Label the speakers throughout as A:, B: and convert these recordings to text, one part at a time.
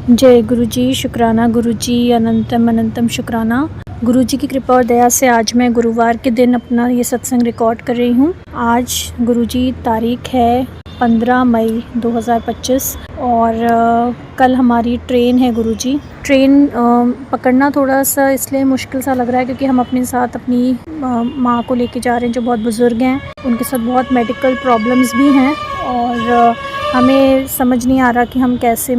A: जय गुरु जी, शुक्राना गुरु जी, अनंतम अनंतम शुक्राना। गुरु जी की कृपा और दया से आज मैं गुरुवार के दिन अपना ये सत्संग रिकॉर्ड कर रही हूँ। आज गुरु जी तारीख है 15 मई 2025 और कल हमारी ट्रेन है गुरु जी। ट्रेन पकड़ना थोड़ा सा इसलिए मुश्किल सा लग रहा है क्योंकि हम अपने साथ अपनी माँ को लेके जा रहे हैं जो बहुत बुज़ुर्ग हैं। उनके साथ बहुत मेडिकल प्रॉब्लम्स भी हैं और हमें समझ नहीं आ रहा कि हम कैसे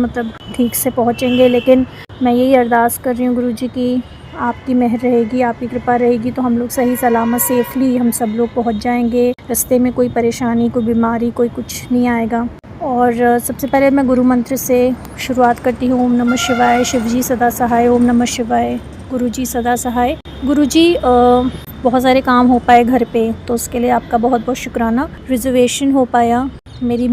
A: ठीक से पहुँचेंगे। लेकिन मैं यही अरदास कर रही हूँ गुरु जी की आपकी मेहर रहेगी, आपकी कृपा रहेगी तो हम लोग सही सलामत सेफली हम सब लोग पहुँच जाएंगे। रास्ते में कोई परेशानी, कोई बीमारी, कोई कुछ नहीं आएगा। और सबसे पहले मैं गुरु मंत्र से शुरुआत करती हूँ। ओम नमः शिवाय। शिव जी सदा सहाय। ओम नमः शिवाय। गुरु जी सदा सहाय। गुरु जी बहुत सारे काम हो पाए घर पे तो उसके लिए आपका बहुत बहुत शुक्राना। रिजर्वेशन हो पाया मेरी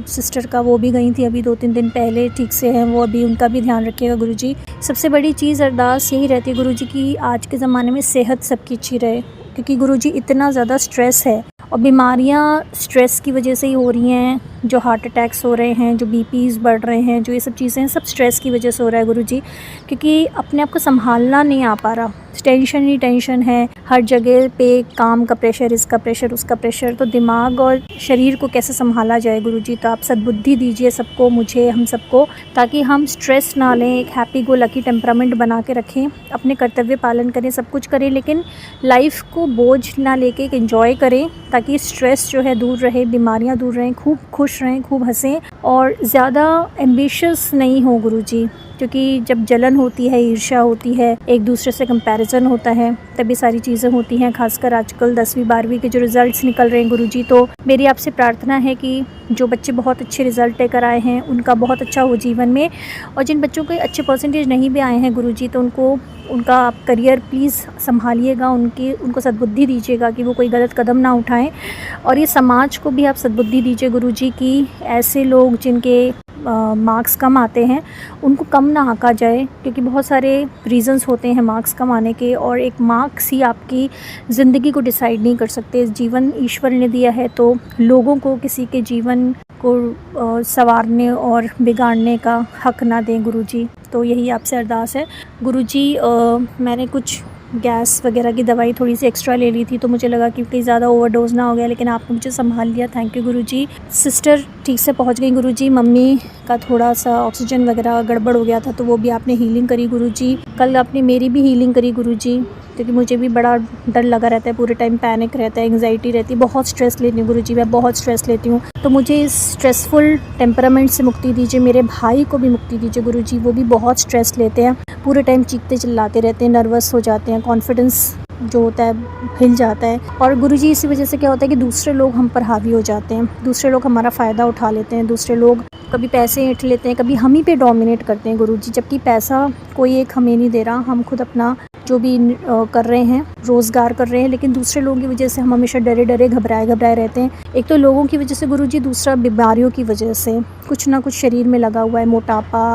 A: सिस्टर का, वो भी गई थी अभी 2-3 दिन पहले, ठीक से हैं वो अभी, उनका भी ध्यान रखिएगा गुरु जी। सबसे बड़ी चीज़ अरदास यही रहती है गुरु जी की आज के ज़माने में सेहत सबकी अच्छी रहे, क्योंकि गुरु जी इतना ज़्यादा स्ट्रेस है और बीमारियां स्ट्रेस की वजह से ही हो रही हैं। जो हार्ट अटैक्स हो रहे हैं, जो बीपीज़ बढ़ रहे हैं, जो ये सब चीज़ें हैं, सब स्ट्रेस की वजह से हो रहा है गुरु जी, क्योंकि अपने आप को संभालना नहीं आ पा रहा। टेंशन ही टेंशन है, हर जगह पे काम का प्रेशर, इसका प्रेशर, उसका प्रेशर। तो दिमाग और शरीर को कैसे संभाला जाए गुरु जी, तो आप सद्बुद्धि दीजिए सबको, मुझे, हम सबको, ताकि हम स्ट्रेस ना लें, एक हैप्पी गो लकी टेम्परामेंट बना के रखें, अपने कर्तव्य पालन करें, सब कुछ करें, लेकिन लाइफ को बोझ ना लेके एक एंजॉय करें, ताकि स्ट्रेस जो है दूर रहे, बीमारियां दूर रहें, खूब खुश रहें, खूब हंसें और ज़्यादा एम्बिशियस नहीं हो गुरु जी, क्योंकि जब जलन होती है, ईर्ष्या होती है, एक दूसरे से कंपैरिजन होता है, तभी सारी चीज़ें होती हैं। खासकर आजकल 10वीं 12वीं के जो रिज़ल्ट्स निकल रहे हैं गुरु जी, तो मेरी आपसे प्रार्थना है कि जो बच्चे बहुत अच्छे रिज़ल्ट लेकर आए हैं उनका बहुत अच्छा हो जीवन में, और जिन बच्चों के अच्छे परसेंटेज नहीं भी आए हैं गुरु जी, तो उनका आप करियर प्लीज़ संभालिएगा, उनको सद्बुद्धि दीजिएगा कि वो कोई गलत कदम ना उठाएं। और ये समाज को भी आप सद्बुद्धि दीजिए गुरु जी कि ऐसे लोग जिनके मार्क्स कम आते हैं उनको कम ना आंका जाए, क्योंकि बहुत सारे रीज़न्स होते हैं मार्क्स कम आने के, और एक मार्क्स ही आपकी ज़िंदगी को डिसाइड नहीं कर सकते। जीवन ईश्वर ने दिया है तो लोगों को किसी के जीवन को संवारने और बिगाड़ने का हक ना दें गुरु जी। तो यही आपसे अरदास है गुरु जी। मैंने कुछ गैस वगैरह की दवाई थोड़ी सी एक्स्ट्रा ले ली थी, तो मुझे लगा कि कहीं ज़्यादा ओवरडोज ना हो गया, लेकिन आपने मुझे संभाल लिया, thank you Guru ji. Sister ठीक से पहुंच गई गुरु जी। मम्मी का थोड़ा सा ऑक्सीजन वगैरह गड़बड़ हो गया था तो वो भी आपने हीलिंग करी गुरु जी। कल आपने मेरी भी हीलिंग करी गुरु जी, क्योंकि मुझे भी बड़ा डर लगा रहता है, पूरे टाइम पैनिक रहता है, एंग्जाइटी रहती है, बहुत स्ट्रेस लेती हूँ गुरु जी, मैं बहुत स्ट्रेस लेती हूँ। तो मुझे इस स्ट्रेसफुल टेम्परामेंट से मुक्ति दीजिए, मेरे भाई को भी मुक्ति दीजिए गुरु जी, वो भी बहुत स्ट्रेस लेते हैं, पूरे टाइम चीखते चिल्लाते रहते हैं, नर्वस हो जाते हैं, कॉन्फिडेंस जो होता है हिल जाता है। और गुरुजी इसी वजह से क्या होता है कि दूसरे लोग हम पर हावी हो जाते हैं, दूसरे लोग हमारा फ़ायदा उठा लेते हैं, दूसरे लोग कभी पैसे ऐंठ लेते हैं, कभी हम ही पे डोमिनेट करते हैं गुरुजी, जबकि पैसा कोई एक हमें नहीं दे रहा, हम खुद अपना जो भी कर रहे हैं, रोज़गार कर रहे हैं, लेकिन दूसरे लोगों की वजह से हम हमेशा डरे डरे घबराए घबराए रहते हैं। एक तो लोगों की वजह से गुरुजी, दूसरा बीमारियों की वजह से कुछ ना कुछ शरीर में लगा हुआ है, मोटापा,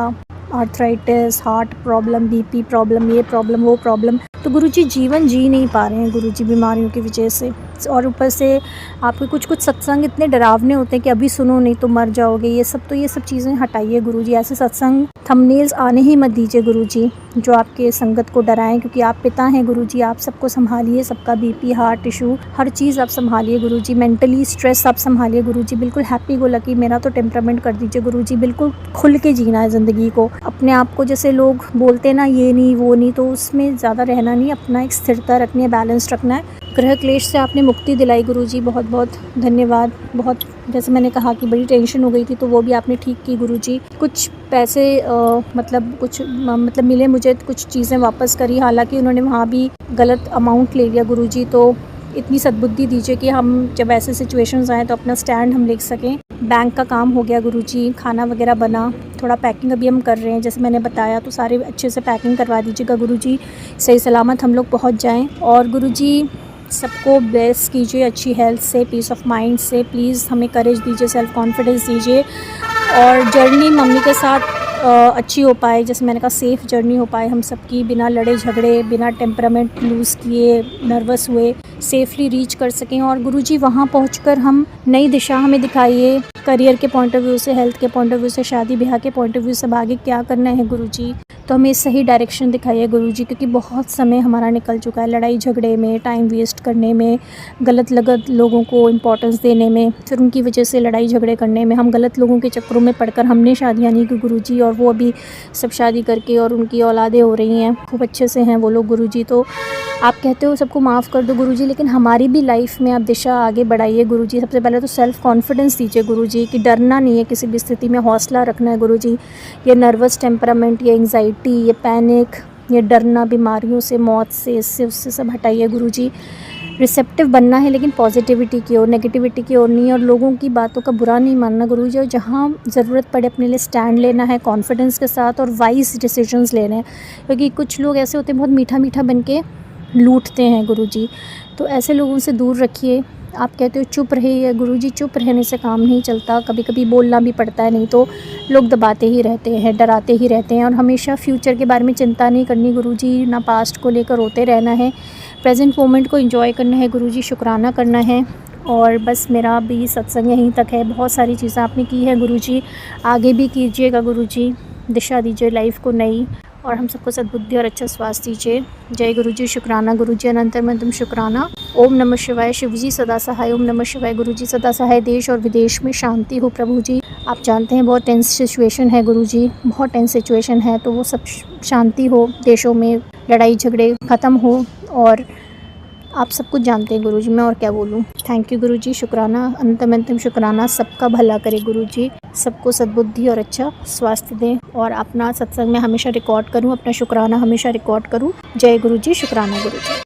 A: arthritis, heart problem, BP problem, ये प्रॉब्लम, वो प्रॉब्लम। तो गुरुजी जीवन जी नहीं पा रहे हैं गुरुजी बीमारियों की वजह से, और ऊपर से आपके कुछ सत्संग इतने डरावने होते हैं कि अभी सुनो नहीं तो मर जाओगे, ये सब चीज़ें हटाइए गुरुजी। ऐसे सत्संग थंबनेल्स आने ही मत दीजिए गुरुजी जो आपके संगत को डराएं, क्योंकि आप पिता हैं गुरुजी, आप सबको संभालिए, सबका बीपी, हार्ट इशू, हर चीज़ आप संभालिए गुरुजी, मेंटली स्ट्रेस आप संभालिए गुरुजी, बिल्कुल हैप्पी गो लकी मेरा तो टेम्परामेंट कर दीजिए गुरुजी, बिल्कुल खुल के जीना है ज़िंदगी को। अपने आप को जैसे लोग बोलते हैं ना, ये नहीं वो नहीं, तो उसमें ज़्यादा रहना नहीं, अपना एक स्थिरता रखनी है, बैलेंस रखना है। ग्रह क्लेश से आपने मुक्ति दिलाई गुरुजी, बहुत बहुत धन्यवाद। बहुत, जैसे मैंने कहा कि बड़ी टेंशन हो गई थी तो वो भी आपने ठीक की गुरुजी। कुछ पैसे मतलब मिले मुझे, कुछ चीज़ें वापस करी, हालांकि उन्होंने वहाँ भी गलत अमाउंट ले लिया गुरुजी। तो इतनी सद्बुद्धि दीजिए कि हम जब ऐसे सिचुएशंस आएँ तो अपना स्टैंड हम ले सकें। बैंक का काम हो गया गुरुजी, खाना वगैरह बना, थोड़ा पैकिंग अभी हम कर रहे हैं जैसे मैंने बताया, तो सारे अच्छे से पैकिंग करवा दीजिएगा गुरुजी, सही सलामत हम लोग पहुंच जाएं। और गुरुजी सबको ब्लेस कीजिए अच्छी हेल्थ से, पीस ऑफ माइंड से, प्लीज़ हमें करेज दीजिए, सेल्फ कॉन्फिडेंस दीजिए। और जर्नी मम्मी के साथ अच्छी हो पाए, जैसे मैंने कहा सेफ़ जर्नी हो पाए हम सबकी, बिना लड़े झगड़े, बिना टेम्परामेंट लूज़ किए, नर्वस हुए, सेफ़ली रीच कर सकें। और गुरुजी वहाँ पहुंचकर हम नई दिशा हमें दिखाइए, करियर के पॉइंट ऑफ व्यू से, हेल्थ के पॉइंट ऑफ व्यू से, शादी ब्याह के पॉइंट ऑफ व्यू से, आगे क्या करना है गुरुजी, तो हमें सही डायरेक्शन दिखाइए गुरुजी, क्योंकि बहुत समय हमारा निकल चुका है लड़ाई झगड़े में, टाइम वेस्ट करने में, गलत लोगों को इम्पोर्टेंस देने में, फिर उनकी वजह से लड़ाई झगड़े करने में, हम गलत लोगों के चक्करों में पड़कर हमने शादियाँ नहीं की गुरुजी, और वो अभी सब शादी करके और उनकी औलादें हो रही हैं, खूब अच्छे से हैं वो लोग गुरुजी। तो आप कहते हो सबको माफ़ कर दो गुरुजी, लेकिन हमारी भी लाइफ में आप दिशा आगे बढ़ाइए गुरुजी। सबसे पहले तो सेल्फ़ कॉन्फिडेंस दीजिए गुरुजी, कि डरना नहीं है किसी भी स्थिति में, हौसला रखना है गुरुजी। ये नर्वस टेम्परामेंट, ये एंग्जाइटी, ये पैनिक, ये डरना बीमारियों से, मौत से, इससे उससे सब हटाइए गुरुजी। रिसेप्टिव बनना है, लेकिन पॉजिटिविटी की ओर, नेगेटिविटी की ओर नहीं, और लोगों की बातों का बुरा नहीं मानना गुरुजी। और जहाँ ज़रूरत पड़े अपने लिए स्टैंड लेना है कॉन्फिडेंस के साथ, और वाइज डिसीजंस लेने हैं, क्योंकि कुछ लोग ऐसे होते हैं बहुत मीठा मीठा बन के लूटते हैं गुरुजी, तो ऐसे लोगों से दूर रखिए। आप कहते हो चुप रहिए गुरुजी, चुप रहने से काम नहीं चलता, कभी कभी बोलना भी पड़ता है, नहीं तो लोग दबाते ही रहते हैं, डराते ही रहते हैं। और हमेशा फ्यूचर के बारे में चिंता नहीं करनी गुरुजी, ना पास्ट को लेकर रोते रहना है, प्रेजेंट मोमेंट को एंजॉय करना है गुरुजी, शुक्राना करना है। और बस मेरा भी सत्संग यहीं तक है। बहुत सारी चीज़ें आपने की है गुरुजी, आगे भी कीजिएगा गुरुजी, दिशा दीजिए लाइफ को नई, और हम सबको सद्बुद्धि और अच्छा स्वास्थ्य दीजिए। जय गुरुजी, शुक्राना गुरुजी, अनंतर मंतम शुक्राना। ओम नमः शिवाय, शिवजी सदा सहाय। ओम नमः शिवाय, गुरुजी सदा सहाय। देश और विदेश में शांति हो प्रभु जी। आप जानते हैं बहुत टेंस सिचुएशन है गुरुजी, बहुत टेंस सिचुएशन है, तो वो सब शांति हो, देशों में लड़ाई झगड़े ख़त्म हो, और आप सब कुछ जानते हैं गुरुजी, मैं और क्या बोलूँ। थैंक यू गुरुजी, शुक्राना, अंतम शुक्राना। सबका भला करे गुरुजी, सबको सद्बुद्धि और अच्छा स्वास्थ्य दें, और अपना सत्संग में हमेशा रिकॉर्ड करूं, अपना शुक्राना हमेशा रिकॉर्ड करूं। जय गुरुजी, शुक्राना गुरुजी।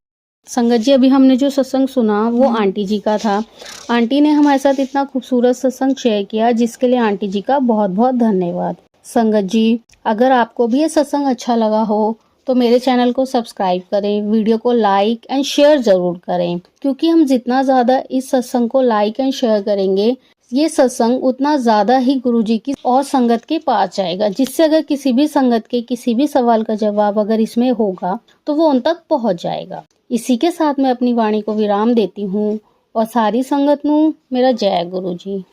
B: संगत जी, अभी हमने जो सत्संग सुना वो आंटी जी का था। आंटी ने हमारे साथ इतना खूबसूरत सत्संग शेयर किया, जिसके लिए आंटी जी का बहुत बहुत धन्यवाद। संगत जी, अगर आपको भी ये सत्संग अच्छा लगा हो तो मेरे चैनल को सब्सक्राइब करें, वीडियो को लाइक एंड शेयर जरूर करें, क्योंकि हम जितना ज़्यादा इस सत्संग को लाइक एंड शेयर करेंगे, ये सत्संग उतना ज़्यादा ही गुरुजी की और संगत के पास जाएगा, जिससे अगर किसी भी संगत के किसी भी सवाल का जवाब अगर इसमें होगा तो वो उन तक पहुँच जाएगा। इसी के साथ मैं अपनी वाणी को विराम देती हूँ, और सारी संगत नू मेरा जय गुरुजी।